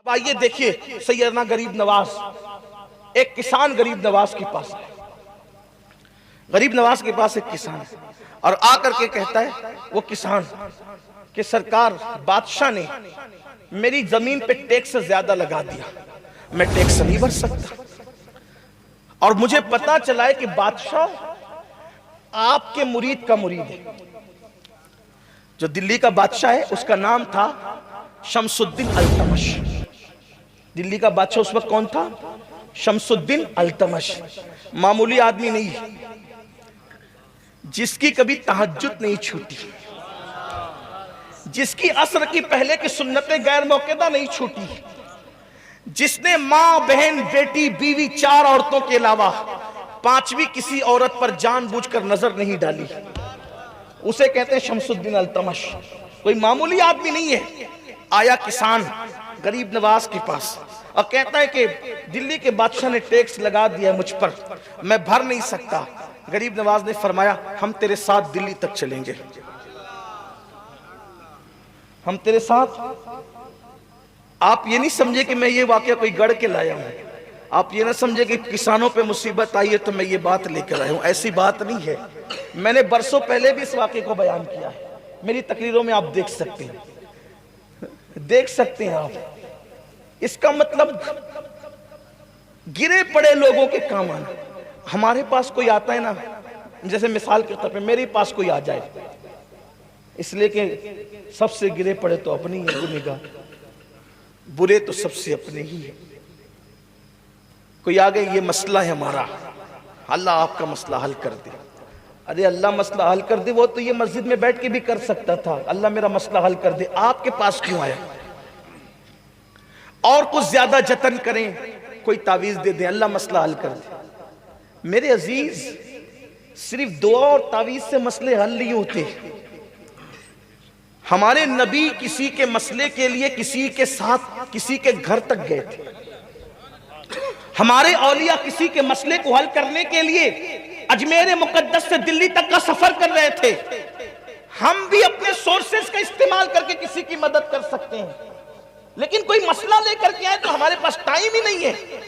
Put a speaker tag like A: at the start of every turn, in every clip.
A: اب آئیے دیکھیے سیدنا غریب نواز، ایک کسان غریب نواز کے پاس ہے، غریب نواز کے پاس ایک کسان ہے اور آ کر کے کہتا ہے وہ کسان کہ سرکار بادشاہ نے میری زمین پہ ٹیکس زیادہ لگا دیا، میں ٹیکس نہیں بھر سکتا، اور مجھے پتا چلا ہے کہ بادشاہ آپ کے مرید کا مرید ہے۔ جو دلی کا بادشاہ ہے اس کا نام تھا شمس الدین التمش۔ دلی کا بادشاہ اس وقت کون تھا؟ شمس الدین التمش، معمولی آدمی نہیں، جس کی کبھی تہجد نہیں چھوٹی، جس کی عصر کی پہلے کی سنتیں غیر موقعہ نہیں چھوٹی، جس نے ماں بہن بیٹی بیوی 4 عورتوں کے علاوہ 5ویں کسی عورت پر جان بوجھ کر نظر نہیں ڈالی، اسے کہتے ہیں شمس الدین التمش۔ کوئی معمولی آدمی نہیں ہے۔ آیا کسان غریب نواز کے پاس اور کہتا ہے کہ دلی کے بادشاہ نے ٹیکس لگا دیا مجھ پر، میں بھر نہیں سکتا۔ غریب نواز نے فرمایا ہم تیرے ساتھ دلی تک چلیں گے، ہم تیرے ساتھ۔ آپ یہ نہیں سمجھے کہ میں یہ واقعہ کوئی گڑھ کے لایا ہوں، آپ یہ نہ سمجھے کہ کسانوں پہ مصیبت آئی ہے تو میں یہ بات لے کر آیا ہوں، ایسی بات نہیں ہے۔ میں نے برسوں پہلے بھی اس واقعے کو بیان کیا ہے، میری تقریروں میں آپ دیکھ سکتے ہیں آپ۔ اس کا مطلب گرے پڑے لوگوں کے کام آنا۔ ہمارے پاس کوئی آتا ہے نا، جیسے مثال کے طور پہ میرے پاس کوئی آ جائے، اس لیے کہ سب سے گرے پڑے تو اپنی ہی گنہگار، برے تو سب سے اپنے ہی ہیں۔ کوئی آگے یہ مسئلہ ہے ہمارا، اللہ آپ کا مسئلہ حل کر دے۔ ارے اللہ مسئلہ حل کر دے، وہ تو یہ مسجد میں بیٹھ کے بھی کر سکتا تھا، اللہ میرا مسئلہ حل کر دے، آپ کے پاس کیوں آیا؟ اور کچھ زیادہ جتن کریں، کوئی تعویذ دے دیں، اللہ مسئلہ حل کر دے۔ میرے عزیز، صرف دعا اور تعویذ سے مسئلے حل نہیں ہوتے۔ ہمارے نبی کسی کے مسئلے کے لیے کسی کے ساتھ کسی کے گھر تک گئے تھے، ہمارے اولیاء کسی کے مسئلے کو حل کرنے کے لیے اجمیر مقدس سے دلی تک کا سفر کر رہے تھے۔ ہم بھی اپنے سورسز کا استعمال کر کے کسی کی مدد کر سکتے ہیں، لیکن کوئی مسئلہ لے کر کے آئے تو ہمارے پاس ٹائم ہی نہیں ہے۔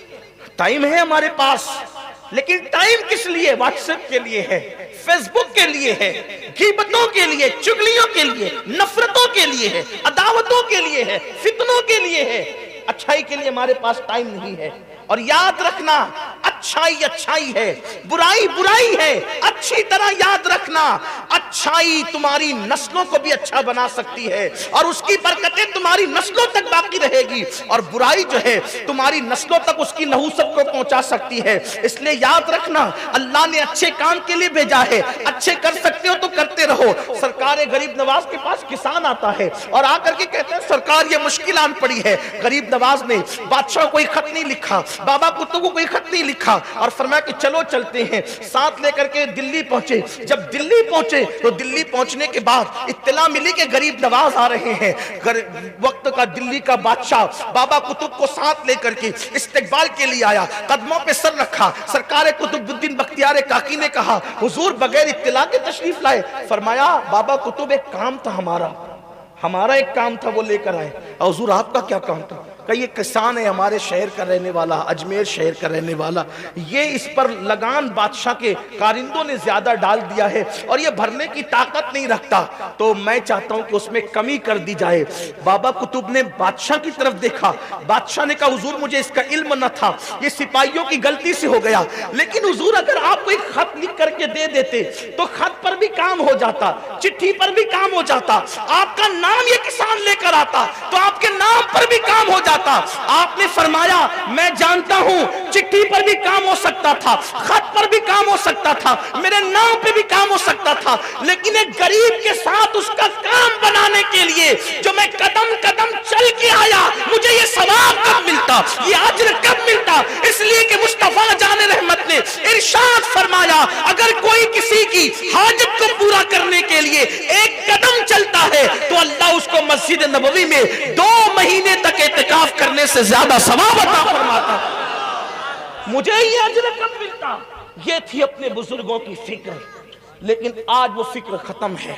A: ٹائم ہے ہمارے پاس، لیکن ٹائم کس لیے؟ واٹس ایپ کے لیے ہے، فیس بک کے لیے ہے، غیبتوں کے لیے، چغلیوں کے لیے، نفرتوں کے لیے ہے، عداوتوں کے لیے ہے، فتنوں کے لیے ہے۔ اچھائی کے لیے ہمارے پاس ٹائم نہیں ہے۔ اور یاد رکھنا، اچھائی اچھائی ہے، برائی برائی ہے، اچھی طرح یاد رکھنا، اچھائی تمہاری نسلوں کو بھی اچھا بنا سکتی ہے اور اس کی برکتیں تمہاری نسلوں تک باقی رہے گی، اور برائی جو ہے تمہاری نسلوں تک اس کی نحوست کو پہنچا سکتی ہے۔ اس لیے یاد رکھنا، اللہ نے اچھے کام کے لیے بھیجا ہے، اچھے کر سکتے ہو تو کرتے رہو۔ سرکار غریب نواز کے پاس کسان آتا ہے اور آ کر کے کہتے ہیں سرکار یہ مشکل آن پڑی ہے۔ غریب نواز نے بادشاہ کوئی خط نہیں لکھا، بابا کتب کو کوئی خط نہیں لکھا، اور فرمایا کہ چلو چلتے ہیں۔ ساتھ لے کر کے دلی پہنچے۔ جب دلی پہنچے تو دلی پہنچنے کے بعد اطلاع ملی کہ غریب نواز آ رہے ہیں۔ وقت کا دلی کا بادشاہ بابا کتب کو ساتھ لے کر کے استقبال کے لیے آیا، قدموں پہ سر رکھا۔ سرکار قطب الدین بختیار کاکی نے کہا حضور بغیر اطلاع کے تشریف لائے؟ فرمایا بابا کتب ایک کام تھا ہمارا ایک کام تھا، وہ لے کر آئے۔ حضور آپ کا کیا کام تھا؟ کہ یہ کسان ہے ہمارے شہر کا رہنے والا، اجمیر شہر کا رہنے والا، یہ اس پر لگان بادشاہ کے کارندوں نے زیادہ ڈال دیا ہے اور یہ بھرنے کی طاقت نہیں رکھتا، تو میں چاہتا ہوں کہ اس میں کمی کر دی جائے۔ بابا کتب نے بادشاہ کی طرف دیکھا، بادشاہ نے کہا حضور مجھے اس کا علم نہ تھا، یہ سپاہیوں کی غلطی سے ہو گیا، لیکن حضور اگر آپ کو ایک خط لکھ کر کے دے دیتے تو خط پر بھی کام ہو جاتا، چٹھی پر بھی کام ہو جاتا، آپ کا نام یہ کسان لے کر آتا تو آپ کے نام پر بھی کام ہو جاتا۔ آپ نے فرمایا میں جانتا ہوں چٹھی پر بھی کام ہو سکتا تھا، خط پر بھی کام ہو سکتا تھا، میرے نام پہ بھی کام ہو سکتا تھا، لیکن ایک غریب کے ساتھ اس کا کام بنانے کے لیے جو میں قدم قدم چل کے آیا، مجھے یہ ثواب کب ملتا، یہ اجر کب ملتا؟ اس لیے کہ مصطفیٰ جان رحمت نے ارشاد فرمایا اگر کوئی کسی کی حاجت کو پورا کرنے کے لیے ایک قدم چلتا ہے تو اللہ اس کو مسجد نبوی میں 2 مہینے تک اعتکاف کرنے سے زیادہ ثواب عطا فرماتا۔ مجھے یہ اجر کب ملتا؟ یہ تھی اپنے بزرگوں کی فکر، لیکن آج وہ فکر ختم ہے۔